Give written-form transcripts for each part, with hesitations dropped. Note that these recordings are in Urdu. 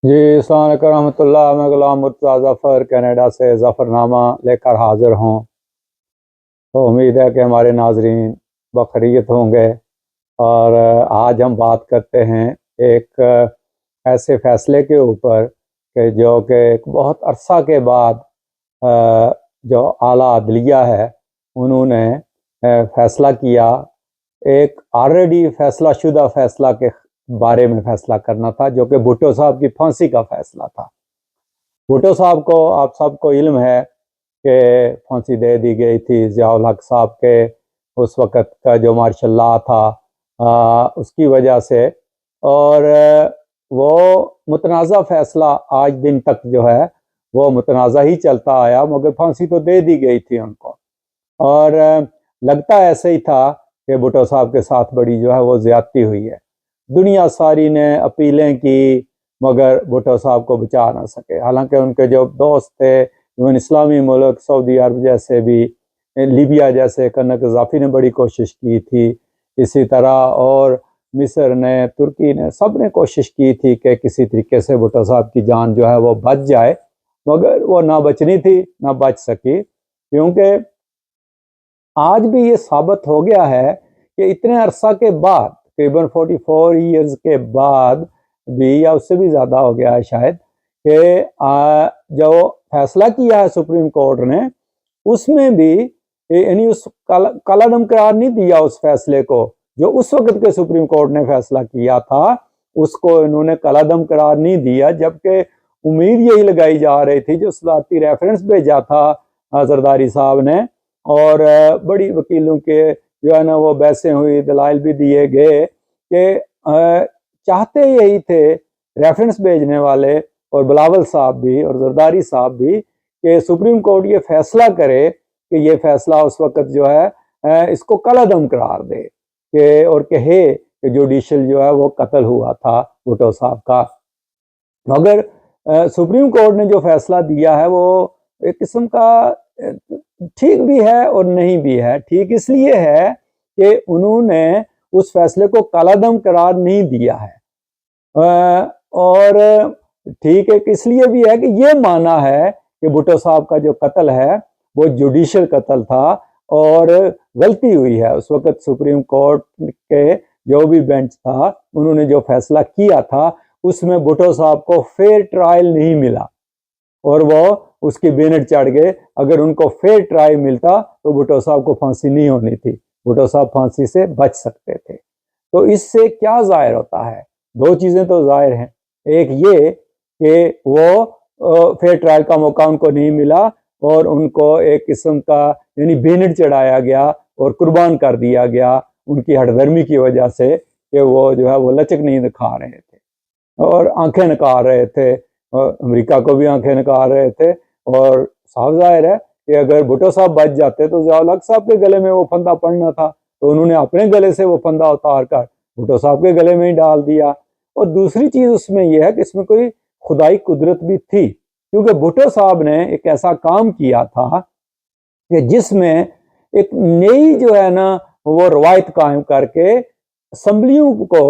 جی السلام علیکم رحمۃ اللہ، میں غلام مرتضیٰ ظفر کینیڈا سے ظفر نامہ لے کر حاضر ہوں۔ تو امید ہے کہ ہمارے ناظرین بخیریت ہوں گے، اور آج ہم بات کرتے ہیں ایک ایسے فیصلے کے اوپر کہ جو کہ ایک بہت عرصہ کے بعد جو اعلیٰ عدلیہ ہے انہوں نے فیصلہ کیا۔ ایک آلریڈی فیصلہ شدہ فیصلہ کے بارے میں فیصلہ کرنا تھا، جو کہ بھٹو صاحب کی پھانسی کا فیصلہ تھا۔ بھٹو صاحب کو آپ سب کو علم ہے کہ پھانسی دے دی گئی تھی ضیاء الحق صاحب کے اس وقت کا جو مارشل لاء تھا اس کی وجہ سے، اور وہ متنازع فیصلہ آج دن تک جو ہے وہ متنازع ہی چلتا آیا، مگر پھانسی تو دے دی گئی تھی ان کو۔ اور لگتا ایسے ہی تھا کہ بھٹو صاحب کے ساتھ بڑی جو ہے وہ زیادتی ہوئی ہے۔ دنیا ساری نے اپیلیں کی مگر بھٹو صاحب کو بچا نہ سکے، حالانکہ ان کے جو دوست تھے اسلامی ملک سعودی عرب جیسے بھی، لیبیا جیسے کرنا قذافی نے بڑی کوشش کی تھی، اسی طرح اور مصر نے، ترکی نے، سب نے کوشش کی تھی کہ کسی طریقے سے بھٹو صاحب کی جان جو ہے وہ بچ جائے، مگر وہ نہ بچنی تھی نہ بچ سکی، کیونکہ آج بھی یہ ثابت ہو گیا ہے کہ اتنے عرصہ کے بعد، تقریباً 44 ایئرز کے بعد بھی، یا اس سے بھی زیادہ ہو گیا ہے شاید، کہ جو فیصلہ کیا ہے سپریم کورٹ نے اس میں بھی یعنی اس کالعدم قرار نہیں دیا اس فیصلے کو جو اس وقت کے سپریم کورٹ نے فیصلہ کیا تھا، اس کو انہوں نے کالعدم قرار نہیں دیا، جبکہ امید یہی لگائی جا رہی تھی، جو صدارتی ریفرنس بھیجا تھا زرداری صاحب نے، اور بڑی وکیلوں کے جو ہے نا وہ بحثیں ہوئی، دلائل بھی دیے گئے کہ چاہتے یہی تھے ریفرنس بھیجنے والے اور بلاول صاحب بھی اور زرداری صاحب بھی کہ سپریم کورٹ یہ فیصلہ کرے کہ یہ فیصلہ اس وقت جو ہے اس کو کالعدم قرار دے، کہ اور کہے کہ جوڈیشل جو ہے وہ قتل ہوا تھا بھٹو صاحب کا۔ مگر سپریم کورٹ نے جو فیصلہ دیا ہے وہ ایک قسم کا ٹھیک بھی ہے اور نہیں بھی ہے۔ ٹھیک اس لیے ہے کہ انہوں نے اس فیصلے کو کالعدم قرار نہیں دیا ہے، اور ٹھیک ہے اس لیے بھی ہے کہ یہ مانا ہے کہ بھٹو صاحب کا جو قتل ہے وہ جوڈیشل قتل تھا اور غلطی ہوئی ہے۔ اس وقت سپریم کورٹ کے جو بھی بینچ تھا انہوں نے جو فیصلہ کیا تھا اس میں بھٹو صاحب کو فیئر ٹرائل نہیں ملا، اور وہ اس کی بینٹ چڑھ گئے۔ اگر ان کو فیئر ٹرائل ملتا تو بھٹو صاحب کو پھانسی نہیں ہونی تھی، بھٹو صاحب پھانسی سے بچ سکتے تھے۔ تو اس سے کیا ظاہر ہوتا ہے؟ دو چیزیں تو ظاہر ہیں، ایک یہ کہ وہ فیئر ٹرائل کا موقع ان کو نہیں ملا اور ان کو ایک قسم کا یعنی بینٹ چڑھایا گیا اور قربان کر دیا گیا ان کی ہٹ دھرمی کی وجہ سے، کہ وہ جو ہے وہ لچک نہیں دکھا رہے تھے اور آنکھیں نکال رہے تھے، اور امریکہ کو بھی آنکھیں نکال رہے تھے۔ اور صاف ظاہر ہے کہ اگر بھٹو صاحب بچ جاتے تو ضیاء الحق صاحب کے گلے میں وہ پھندا پڑنا تھا، تو انہوں نے اپنے گلے سے وہ پھندا اتار کر بھٹو صاحب کے گلے میں ہی ڈال دیا۔ اور دوسری چیز اس میں یہ ہے کہ اس میں کوئی خدائی قدرت بھی تھی، کیونکہ بھٹو صاحب نے ایک ایسا کام کیا تھا کہ جس میں ایک نئی جو ہے نا وہ روایت قائم کر کے اسمبلیوں کو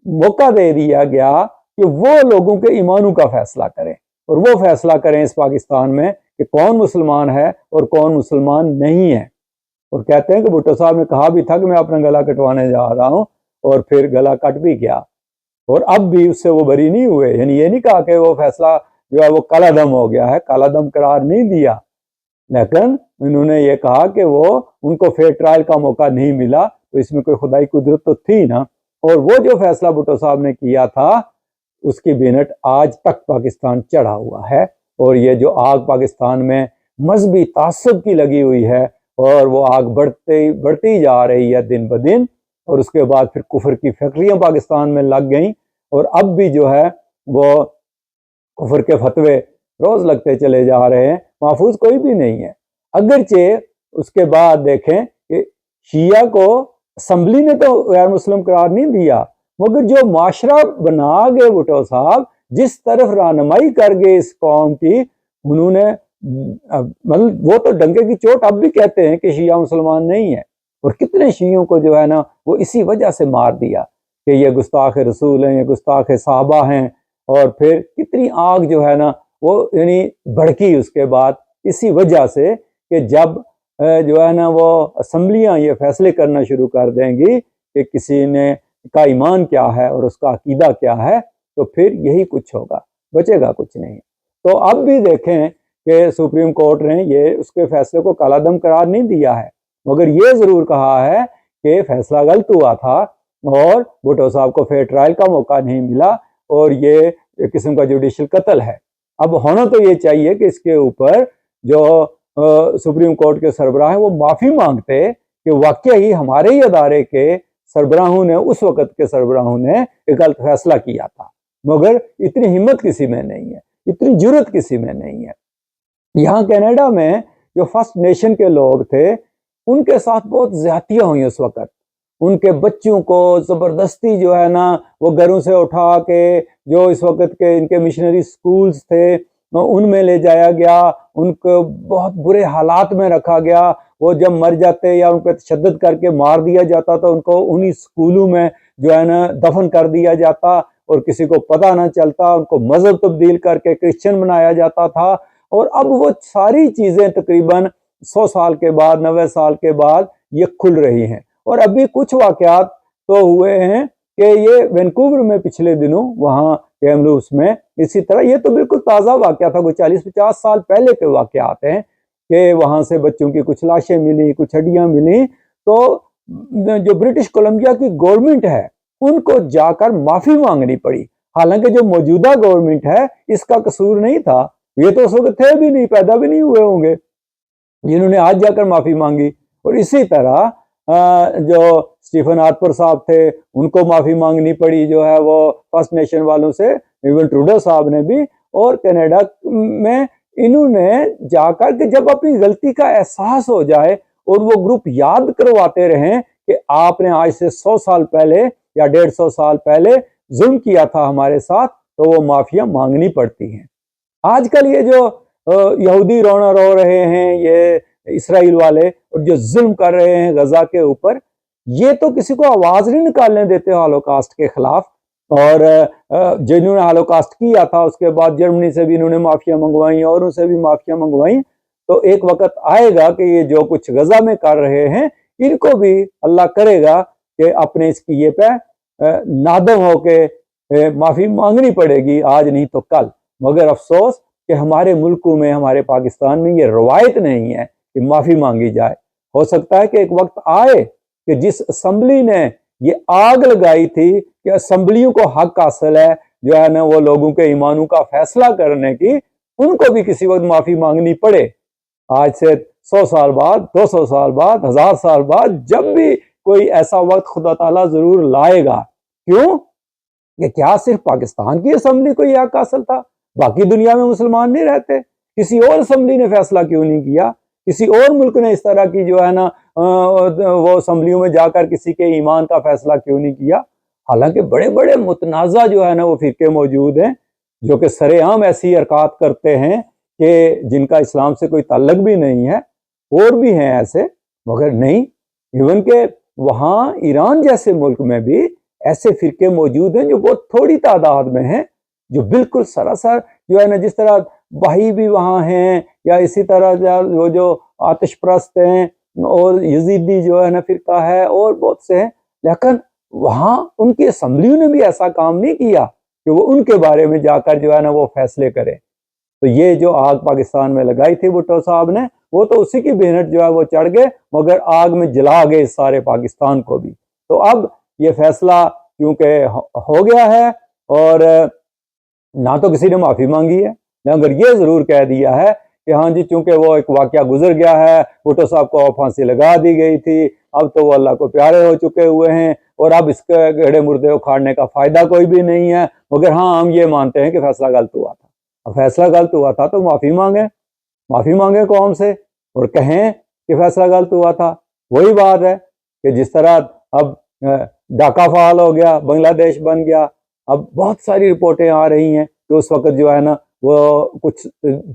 موقع دے دیا گیا کہ وہ لوگوں کے ایمانوں کا فیصلہ کریں، اور وہ فیصلہ کریں اس پاکستان میں کہ کون مسلمان ہے اور کون مسلمان نہیں ہے۔ اور کہتے ہیں کہ بھٹو صاحب نے کہا بھی تھا کہ میں اپنا گلا کٹوانے جا رہا ہوں، اور پھر گلا کٹ بھی گیا، اور اب بھی اس سے وہ بری نہیں ہوئے۔ یعنی یہ نہیں کہا کہ وہ فیصلہ جو ہے وہ کالعدم ہو گیا ہے، کالعدم قرار نہیں دیا، لیکن انہوں نے یہ کہا کہ وہ ان کو فیئر ٹرائل کا موقع نہیں ملا، تو اس میں کوئی خدائی قدرت تو تھی نا۔ اور وہ جو فیصلہ بھٹو صاحب نے کیا تھا اس کی بینٹ آج تک پاکستان چڑھا ہوا ہے، اور یہ جو آگ پاکستان میں مذہبی تعصب کی لگی ہوئی ہے، اور وہ آگ بڑھتی جا رہی ہے دن بدن، اور اس کے بعد پھر کفر کی فیکٹریاں پاکستان میں لگ گئیں، اور اب بھی جو ہے وہ کفر کے فتوے روز لگتے چلے جا رہے ہیں، محفوظ کوئی بھی نہیں ہے۔ اگرچہ اس کے بعد دیکھیں کہ شیعہ کو اسمبلی نے تو غیر مسلم قرار نہیں دیا، مگر جو معاشرہ بنا گئے بھٹو صاحب، جس طرف رہنمائی کر گئے اس قوم کی، انہوں نے مطلب وہ تو ڈنکے کی چوٹ اب بھی کہتے ہیں کہ شیعہ مسلمان نہیں ہے، اور کتنے شیعوں کو جو ہے نا وہ اسی وجہ سے مار دیا کہ یہ گستاخ رسول ہیں، یہ گستاخ صحابہ ہیں، اور پھر کتنی آگ جو ہے نا وہ یعنی بھڑکی اس کے بعد، اسی وجہ سے کہ جب جو ہے نا وہ اسمبلیاں یہ فیصلے کرنا شروع کر دیں گی کہ کسی نے کا ایمان کیا ہے اور اس کا عقیدہ کیا ہے، تو پھر یہی کچھ ہوگا، بچے گا کچھ نہیں۔ تو اب بھی دیکھیں کہ سپریم کورٹ نے یہ اس کے فیصلے کو کالعدم قرار نہیں دیا ہے، مگر یہ ضرور کہا ہے کہ فیصلہ غلط ہوا تھا اور بھٹو صاحب کو فیئر ٹرائل کا موقع نہیں ملا اور یہ ایک قسم کا جوڈیشل قتل ہے۔ اب ہونا تو یہ چاہیے کہ اس کے اوپر جو سپریم کورٹ کے سربراہ ہیں وہ معافی مانگتے کہ واقعی ہمارے ہی ادارے کے سربراہوں نے، اس وقت کے سربراہوں نے ایک غلط فیصلہ کیا تھا، مگر اتنی ہمت کسی میں نہیں ہے، اتنی جرت کسی میں نہیں ہے۔ یہاں کینیڈا میں جو فرسٹ نیشن کے لوگ تھے ان کے ساتھ بہت زیادتیاں ہوئی اس وقت، ان کے بچوں کو زبردستی جو ہے نا وہ گھروں سے اٹھا کے جو اس وقت کے ان کے مشنری سکولز تھے ان میں لے جایا گیا، ان کو بہت برے حالات میں رکھا گیا، وہ جب مر جاتے یا ان پہ تشدد کر کے مار دیا جاتا تو ان کو انہی سکولوں میں جو ہے نا دفن کر دیا جاتا اور کسی کو پتہ نہ چلتا، ان کو مذہب تبدیل کر کے کرسچن بنایا جاتا تھا۔ اور اب وہ ساری چیزیں تقریباً 100 سال کے بعد، 90 سال کے بعد یہ کھل رہی ہیں۔ اور ابھی کچھ واقعات تو ہوئے ہیں کہ یہ وینکوور میں پچھلے دنوں وہاں کیمروس میں اسی طرح، یہ تو بالکل تازہ واقعہ تھا، کوئی 40-50 سال پہلے کے واقعات ہیں کہ وہاں سے بچوں کی کچھ لاشیں ملی، کچھ ہڈیاں ملی، تو جو برٹش کولمبیا کی گورنمنٹ ہے ان کو جا کر معافی مانگنی پڑی، حالانکہ جو موجودہ گورنمنٹ ہے اس کا قصور نہیں تھا، یہ تو اس وقت تھے بھی نہیں، پیدا بھی نہیں ہوئے ہوں گے جنہوں نے آج جا کر معافی مانگی۔ اور اسی طرح جو اسٹیفن ہارپر صاحب تھے ان کو معافی مانگنی پڑی جو ہے وہ فرسٹ نیشن والوں سے، ایون ٹروڈو صاحب نے بھی۔ اور کینیڈا میں انہوں نے جا کر کہ جب اپنی غلطی کا احساس ہو جائے اور وہ گروپ یاد کرواتے رہیں کہ آپ نے آج سے 100 سال پہلے یا 150 سال پہلے ظلم کیا تھا ہمارے ساتھ، تو وہ معافیاں مانگنی پڑتی ہیں۔ آج کل یہ جو یہودی رونا رو رہے ہیں، یہ اسرائیل والے، اور جو ظلم کر رہے ہیں غزہ کے اوپر، یہ تو کسی کو آواز نہیں نکالنے دیتے ہالوکاسٹ کے خلاف۔ اور جنہوں نے ہالوکاسٹ کیا تھا اس کے بعد جرمنی سے بھی انہوں نے معافیاں منگوائیں اور ان سے بھی معافیاں منگوائیں، تو ایک وقت آئے گا کہ یہ جو کچھ غزہ میں کر رہے ہیں ان کو بھی اللہ کرے گا کہ اپنے اس کی یہ پہ نادم ہو کے معافی مانگنی پڑے گی، آج نہیں تو کل۔ مگر افسوس کہ ہمارے ملکوں میں، ہمارے پاکستان میں یہ روایت نہیں ہے کہ معافی مانگی جائے۔ ہو سکتا ہے کہ ایک وقت آئے کہ جس اسمبلی نے یہ آگ لگائی تھی کہ اسمبلیوں کو حق حاصل ہے جو ہے نا وہ لوگوں کے ایمانوں کا فیصلہ کرنے کی، ان کو بھی کسی وقت معافی مانگنی پڑے۔ آج سے 100 سال بعد، 200 سال بعد، 1000 سال بعد، جب بھی کوئی ایسا وقت خدا تعالیٰ ضرور لائے گا۔ کیوں کہ کیا صرف پاکستان کی اسمبلی کو یہ حق حاصل تھا؟ باقی دنیا میں مسلمان نہیں رہتے؟ کسی اور اسمبلی نے فیصلہ کیوں نہیں کیا؟ کسی اور ملک نے اس طرح کی جو ہے نا وہ اسمبلیوں میں جا کر کسی کے ایمان کا فیصلہ کیوں نہیں کیا؟ حالانکہ بڑے بڑے متنازع جو ہے نا وہ فرقے موجود ہیں جو کہ سرے عام ایسی حرکات کرتے ہیں کہ جن کا اسلام سے کوئی تعلق بھی نہیں ہے، اور بھی ہیں ایسے، مگر نہیں۔ ایون کہ وہاں ایران جیسے ملک میں بھی ایسے فرقے موجود ہیں جو بہت تھوڑی تعداد میں ہیں، جو بالکل سراسر جو ہے نا، جس طرح بہائی بھی وہاں ہیں، یا اسی طرح وہ جو آتش پرست ہیں، اور یزیدی جو ہے نا فرقہ ہے، اور بہت سے ہیں، لیکن وہاں ان کی اسمبلیوں نے بھی ایسا کام نہیں کیا کہ وہ ان کے بارے میں جا کر جو ہے نا وہ فیصلے کرے۔ تو یہ جو آگ پاکستان میں لگائی تھی بھٹو صاحب نے، وہ تو اسی کی بھینٹ جو ہے وہ چڑھ گئے، مگر آگ میں جلا گئے سارے پاکستان کو بھی۔ تو اب یہ فیصلہ کیونکہ ہو گیا ہے، اور نہ تو کسی نے معافی مانگی ہے، مگر یہ ضرور کہہ دیا ہے کہ ہاں جی چونکہ وہ ایک واقعہ گزر گیا ہے، بھٹو صاحب کو پھانسی لگا دی گئی تھی، اب تو وہ اللہ کو پیارے ہو چکے ہوئے ہیں، اور اب اس کے گڑھے مردے اکھاڑنے کا فائدہ کوئی بھی نہیں ہے۔ مگر ہاں ہم یہ مانتے ہیں کہ فیصلہ غلط ہوا تھا۔ اب فیصلہ غلط ہوا تھا تو معافی مانگیں قوم سے، اور کہیں کہ فیصلہ غلط ہوا تھا۔ وہی بات ہے کہ جس طرح اب ڈھاکہ فعال ہو گیا، بنگلہ دیش بن گیا، اب بہت ساری رپورٹیں آ رہی ہیں کہ اس وقت جو ہے نا وہ کچھ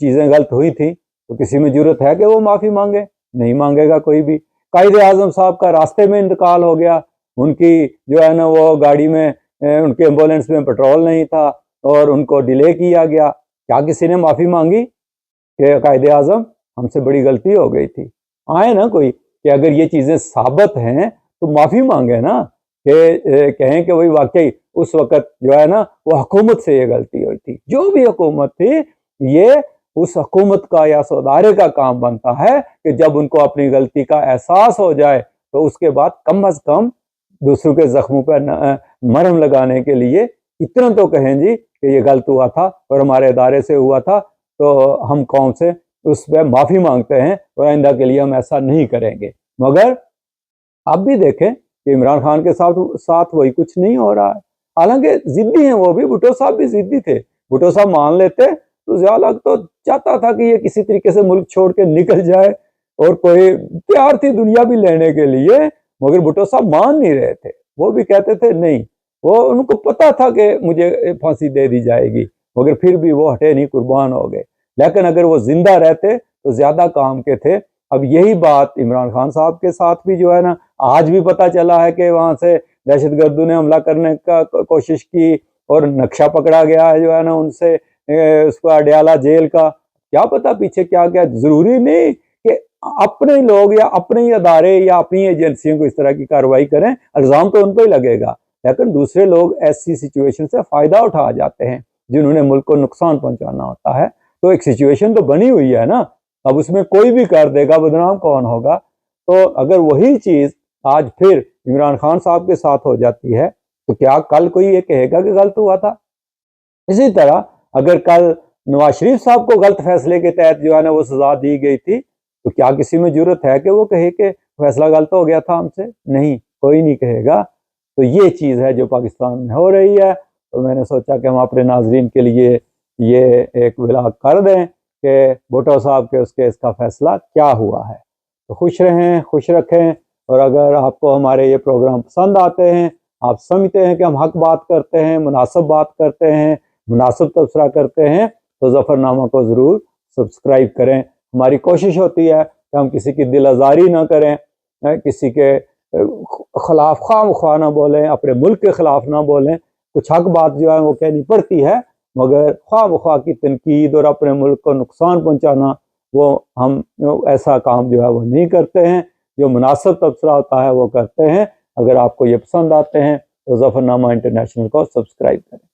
چیزیں غلط ہوئی تھیں، تو کسی میں جرت ہے کہ وہ معافی مانگے؟ نہیں مانگے گا کوئی بھی۔ قائد اعظم صاحب کا راستے میں انتقال ہو گیا، ان کی جو ہے نا وہ گاڑی میں، ان کے ایمبولینس میں پٹرول نہیں تھا، اور ان کو ڈیلے کیا گیا. کیا کسی نے معافی مانگی کہ قائد اعظم ہم سے بڑی غلطی ہو گئی تھی؟ آئے نا کوئی کہ اگر یہ چیزیں ثابت ہیں تو معافی مانگے نا، کہ کہیں کہ وہی واقعی اس وقت جو ہے نا وہ حکومت سے یہ غلطی ہوئی تھی. جو بھی حکومت تھی، یہ اس حکومت کا یا ادارے کا کام بنتا ہے کہ جب ان کو اپنی غلطی کا احساس ہو جائے تو اس کے بعد کم از کم دوسروں کے زخموں پر مرہم لگانے کے لیے اتنا تو کہیں جی کہ یہ غلط ہوا تھا اور ہمارے ادارے سے ہوا تھا، تو ہم قوم سے اس پہ معافی مانگتے ہیں اور آئندہ کے لیے ہم ایسا نہیں کریں گے. مگر آپ بھی دیکھیں کہ عمران خان کے ساتھ وہی کچھ نہیں ہو رہا ہے. حالانکہ ضدی ہیں وہ بھی، بھٹو صاحب بھی ضدی تھے. بھٹو صاحب مان لیتے تو ضیاء تو چاہتا تھا کہ یہ کسی طریقے سے ملک چھوڑ کے نکل جائے، اور کوئی تیار تھی دنیا بھی لینے کے لیے، مگر بھٹو صاحب مان نہیں رہے تھے. وہ بھی کہتے تھے نہیں، وہ ان کو پتا تھا کہ مجھے پھانسی دے دی جائے گی، مگر پھر بھی وہ ہٹے نہیں، قربان ہو گئے. لیکن اگر وہ زندہ رہتے تو زیادہ کام کے تھے. اب یہی بات عمران خان صاحب کے ساتھ بھی جو ہے نا، آج بھی پتہ چلا ہے کہ وہاں سے دہشت گردوں نے حملہ کرنے کا کوشش کی اور نقشہ پکڑا گیا ہے جو ہے نا ان سے اس کو اڈیالہ جیل کا. کیا پتا پیچھے کیا کیا. ضروری نہیں کہ اپنے لوگ یا اپنے ہی ادارے یا اپنی ایجنسیوں کو اس طرح کی کارروائی کریں، الزام تو ان پہ ہی لگے گا. لیکن دوسرے لوگ ایسی سچویشن سے فائدہ اٹھا جاتے ہیں جنہوں نے ملک کو نقصان پہنچانا ہوتا ہے. تو ایک سچویشن تو بنی ہوئی ہے نا، اب اس میں کوئی بھی کر دے گا، بدنام کون ہوگا؟ تو اگر وہی چیز آج پھر عمران خان صاحب کے ساتھ ہو جاتی ہے تو کیا کل کوئی یہ کہے گا کہ غلط ہوا تھا؟ اسی طرح اگر کل نواز شریف صاحب کو غلط فیصلے کے تحت جو ہے نا وہ سزا دی گئی تھی تو کیا کسی میں جرت ہے کہ وہ کہے کہ فیصلہ غلط ہو گیا تھا ہم سے؟ نہیں، کوئی نہیں کہے گا. تو یہ چیز ہے جو پاکستان میں ہو رہی ہے. تو میں نے سوچا کہ ہم اپنے ناظرین کے لیے یہ ایک ولاگ کر دیں کہ بھٹو صاحب کے اس کیس کا فیصلہ کیا ہوا ہے. تو خوش رہیں، خوش رکھیں. اور اگر آپ کو ہمارے یہ پروگرام پسند آتے ہیں، آپ سمجھتے ہیں کہ ہم حق بات کرتے ہیں، مناسب بات کرتے ہیں، مناسب تبصرہ کرتے ہیں، تو ظفر نامہ کو ضرور سبسکرائب کریں. ہماری کوشش ہوتی ہے کہ ہم کسی کی دل آزاری نہ کریں، کسی کے خلاف خواہ خواہ نہ بولیں، اپنے ملک کے خلاف نہ بولیں. کچھ حق بات جو ہے وہ کہنی پڑتی ہے، مگر خواہ بخواہ کی تنقید اور اپنے ملک کو نقصان پہنچانا، وہ ہم ایسا کام جو ہے وہ نہیں کرتے ہیں. جو مناسب تبصرہ ہوتا ہے وہ کرتے ہیں. اگر آپ کو یہ پسند آتے ہیں تو ظفر نامہ انٹرنیشنل کو سبسکرائب کریں.